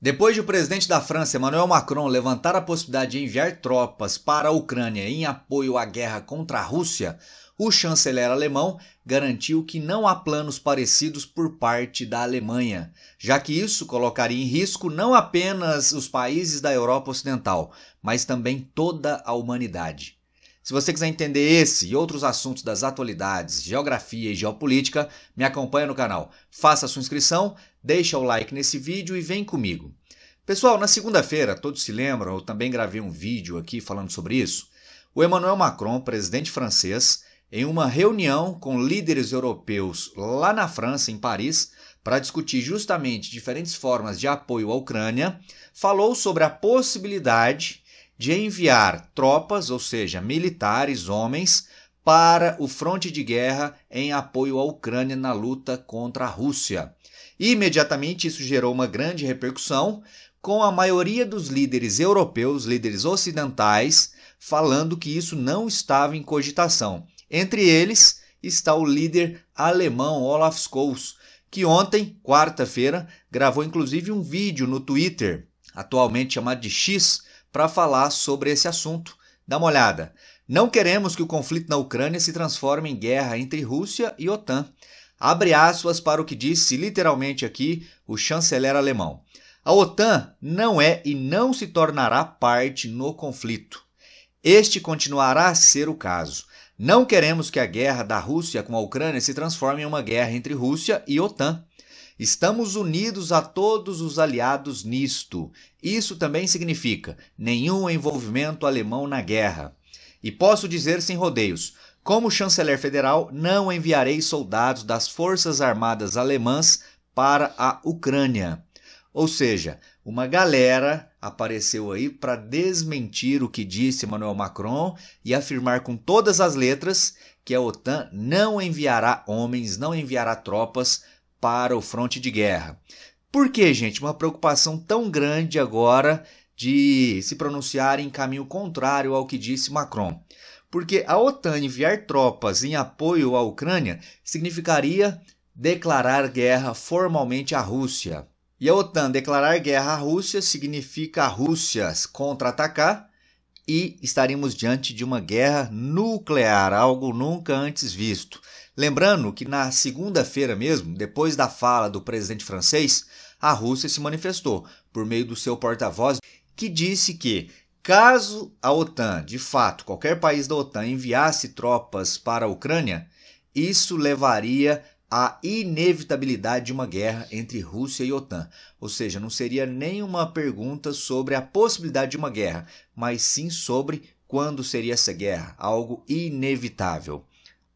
Depois de o presidente da França, Emmanuel Macron, levantar a possibilidade de enviar tropas para a Ucrânia em apoio à guerra contra a Rússia, o chanceler alemão garantiu que não há planos parecidos por parte da Alemanha, já que isso colocaria em risco não apenas os países da Europa Ocidental, mas também toda a humanidade. Se você quiser entender esse e outros assuntos das atualidades, geografia e geopolítica, me acompanha no canal. Faça a sua inscrição, deixa o like nesse vídeo e vem comigo. Pessoal, na segunda-feira, todos se lembram, eu também gravei um vídeo aqui falando sobre isso, o Emmanuel Macron, presidente francês, em uma reunião com líderes europeus lá na França, em Paris, para discutir justamente diferentes formas de apoio à Ucrânia, falou sobre a possibilidade de enviar tropas, ou seja, militares, homens, para o fronte de guerra em apoio à Ucrânia na luta contra a Rússia. Imediatamente isso gerou uma grande repercussão, com a maioria dos líderes europeus, líderes ocidentais, falando que isso não estava em cogitação. Entre eles está o líder alemão Olaf Scholz, que ontem, quarta-feira, gravou inclusive um vídeo no Twitter, atualmente chamado de X, para falar sobre esse assunto. Dá uma olhada. Não queremos que o conflito na Ucrânia se transforme em guerra entre Rússia e OTAN. Abre aspas para o que disse literalmente aqui o chanceler alemão. A OTAN não é e não se tornará parte no conflito. Este continuará a ser o caso. Não queremos que a guerra da Rússia com a Ucrânia se transforme em uma guerra entre Rússia e OTAN. Estamos unidos a todos os aliados nisto. Isso também significa nenhum envolvimento alemão na guerra. E posso dizer sem rodeios, como chanceler federal, não enviarei soldados das Forças Armadas Alemãs para a Ucrânia. Ou seja, uma galera apareceu aí para desmentir o que disse Emmanuel Macron e afirmar com todas as letras que a OTAN não enviará homens, não enviará tropas para o fronte de guerra. Por que, gente, uma preocupação tão grande agora de se pronunciar em caminho contrário ao que disse Macron? Porque a OTAN enviar tropas em apoio à Ucrânia significaria declarar guerra formalmente à Rússia. E a OTAN declarar guerra à Rússia significa a Rússia contra-atacar e estaríamos diante de uma guerra nuclear, algo nunca antes visto. Lembrando que na segunda-feira mesmo, depois da fala do presidente francês, a Rússia se manifestou por meio do seu porta-voz, que disse que, caso a OTAN, de fato, qualquer país da OTAN enviasse tropas para a Ucrânia, isso levaria à inevitabilidade de uma guerra entre Rússia e OTAN. Ou seja, não seria nenhuma pergunta sobre a possibilidade de uma guerra, mas sim sobre quando seria essa guerra, algo inevitável.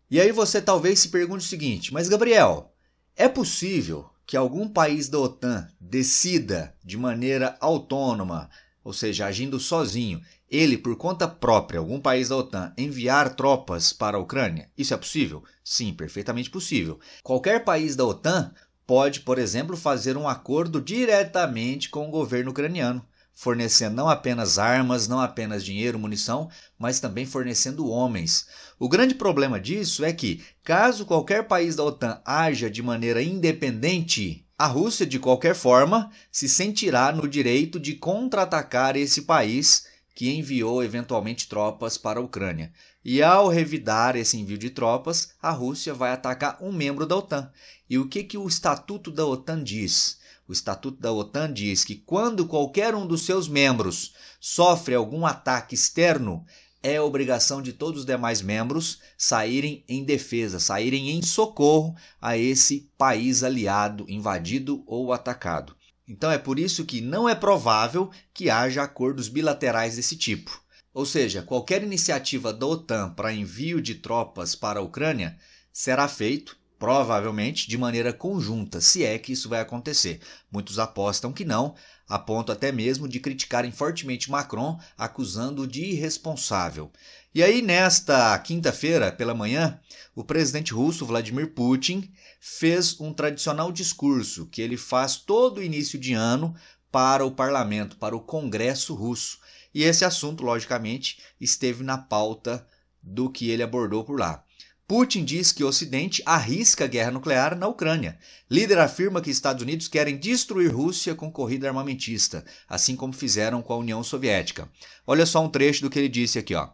E aí você talvez se pergunte o seguinte, mas Gabriel, é possível que algum país da OTAN decida de maneira autônoma, ou seja, agindo sozinho, ele por conta própria, algum país da OTAN, enviar tropas para a Ucrânia? Isso é possível? Sim, perfeitamente possível. Qualquer país da OTAN pode, por exemplo, fazer um acordo diretamente com o governo ucraniano, fornecendo não apenas armas, não apenas dinheiro, munição, mas também fornecendo homens. O grande problema disso é que, caso qualquer país da OTAN haja de maneira independente, a Rússia, de qualquer forma, se sentirá no direito de contra-atacar esse país que enviou eventualmente tropas para a Ucrânia. E ao revidar esse envio de tropas, a Rússia vai atacar um membro da OTAN. E o que o Estatuto da OTAN diz? O Estatuto da OTAN diz que quando qualquer um dos seus membros sofre algum ataque externo, é obrigação de todos os demais membros saírem em defesa, saírem em socorro a esse país aliado, invadido ou atacado. Então é por isso que não é provável que haja acordos bilaterais desse tipo. Ou seja, qualquer iniciativa da OTAN para envio de tropas para a Ucrânia será feito, provavelmente, de maneira conjunta, se é que isso vai acontecer. Muitos apostam que não, a ponto até mesmo de criticarem fortemente Macron, acusando-o de irresponsável. E aí, nesta quinta-feira, pela manhã, o presidente russo Vladimir Putin fez um tradicional discurso que ele faz todo início de ano para o parlamento, para o Congresso russo. E esse assunto, logicamente, esteve na pauta do que ele abordou por lá. Putin diz que o Ocidente arrisca a guerra nuclear na Ucrânia. Líder afirma que Estados Unidos querem destruir Rússia com corrida armamentista, assim como fizeram com a União Soviética. Olha só um trecho do que ele disse aqui, ó.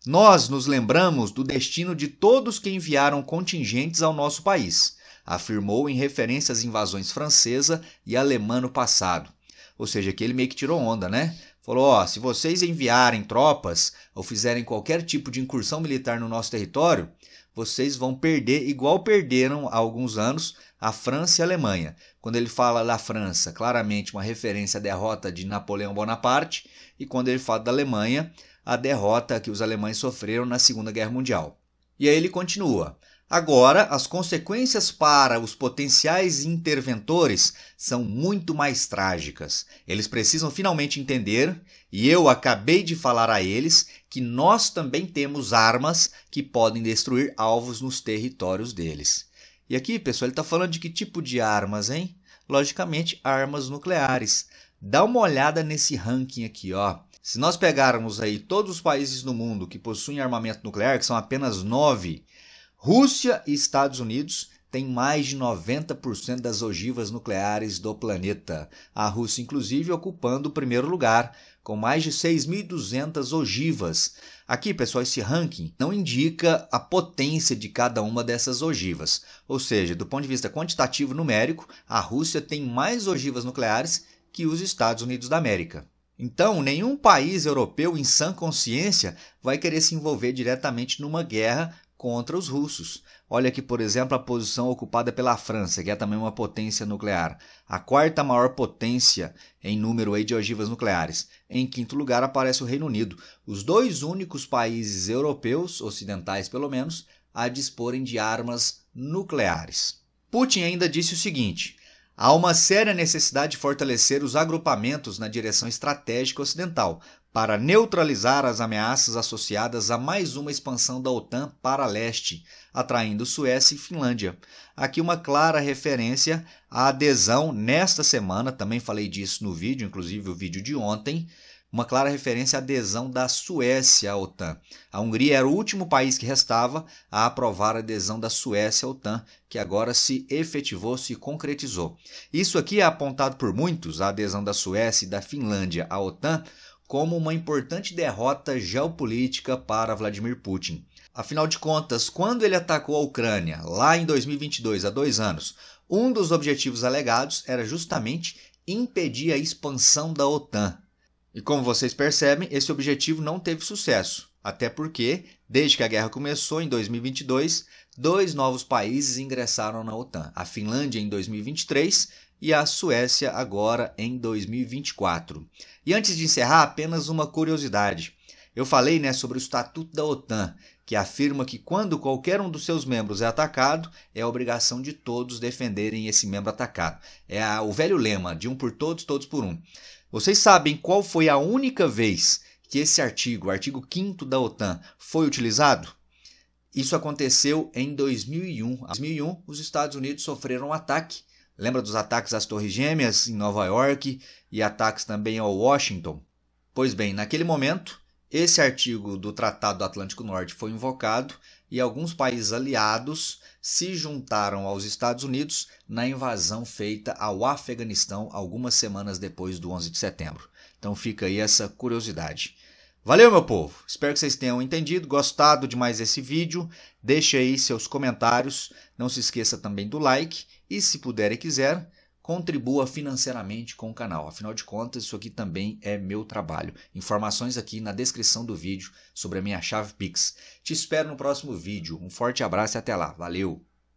Nós nos lembramos do destino de todos que enviaram contingentes ao nosso país, afirmou em referência às invasões francesa e alemã no passado. Ou seja, que ele meio que tirou onda, né? Falou, ó, se vocês enviarem tropas ou fizerem qualquer tipo de incursão militar no nosso território, vocês vão perder, igual perderam há alguns anos, a França e a Alemanha. Quando ele fala da França, claramente uma referência à derrota de Napoleão Bonaparte, e quando ele fala da Alemanha, a derrota que os alemães sofreram na Segunda Guerra Mundial. E aí ele continua. Agora, as consequências para os potenciais interventores são muito mais trágicas. Eles precisam finalmente entender, e eu acabei de falar a eles, que nós também temos armas que podem destruir alvos nos territórios deles. E aqui, pessoal, ele está falando de que tipo de armas, hein? Logicamente, armas nucleares. Dá uma olhada nesse ranking aqui, ó. Se nós pegarmos aí todos os países no mundo que possuem armamento nuclear, que são apenas 9, Rússia e Estados Unidos têm mais de 90% das ogivas nucleares do planeta. A Rússia, inclusive, ocupando o primeiro lugar, com mais de 6.200 ogivas. Aqui, pessoal, esse ranking não indica a potência de cada uma dessas ogivas. Ou seja, do ponto de vista quantitativo numérico, a Rússia tem mais ogivas nucleares que os Estados Unidos da América. Então, nenhum país europeu em sã consciência vai querer se envolver diretamente numa guerra contra os russos. Olha aqui, por exemplo, a posição ocupada pela França, que é também uma potência nuclear. A quarta maior potência em número aí de ogivas nucleares. Em quinto lugar aparece o Reino Unido. Os dois únicos países europeus, ocidentais pelo menos, a disporem de armas nucleares. Putin ainda disse o seguinte: há uma séria necessidade de fortalecer os agrupamentos na direção estratégica ocidental para neutralizar as ameaças associadas a mais uma expansão da OTAN para leste, atraindo Suécia e Finlândia. Aqui uma clara referência à adesão nesta semana, também falei disso no vídeo, inclusive o vídeo de ontem, uma clara referência à adesão da Suécia à OTAN. A Hungria era o último país que restava a aprovar a adesão da Suécia à OTAN, que agora se efetivou, se concretizou. Isso aqui é apontado por muitos, a adesão da Suécia e da Finlândia à OTAN, como uma importante derrota geopolítica para Vladimir Putin. Afinal de contas, quando ele atacou a Ucrânia, lá em 2022, há 2 anos, um dos objetivos alegados era justamente impedir a expansão da OTAN. E como vocês percebem, esse objetivo não teve sucesso, até porque, desde que a guerra começou em 2022, 2 novos países ingressaram na OTAN, a Finlândia em 2023 e a Suécia agora em 2024. E antes de encerrar, apenas uma curiosidade. Eu falei sobre o Estatuto da OTAN, que afirma que quando qualquer um dos seus membros é atacado, é a obrigação de todos defenderem esse membro atacado. É o velho lema, de um por todos, todos por um. Vocês sabem qual foi a única vez que esse artigo, o artigo 5º da OTAN, foi utilizado? Isso aconteceu em 2001. Em 2001, os Estados Unidos sofreram um ataque. Lembra dos ataques às Torres Gêmeas em Nova York e ataques também ao Washington? Pois bem, naquele momento, esse artigo do Tratado do Atlântico Norte foi invocado e alguns países aliados se juntaram aos Estados Unidos na invasão feita ao Afeganistão algumas semanas depois do 11 de setembro. Então fica aí essa curiosidade. Valeu, meu povo! Espero que vocês tenham entendido, gostado de mais esse vídeo. Deixe aí seus comentários. Não se esqueça também do like. E se puder e quiser, contribua financeiramente com o canal. Afinal de contas, isso aqui também é meu trabalho. Informações aqui na descrição do vídeo sobre a minha chave Pix. Te espero no próximo vídeo. Um forte abraço e até lá. Valeu!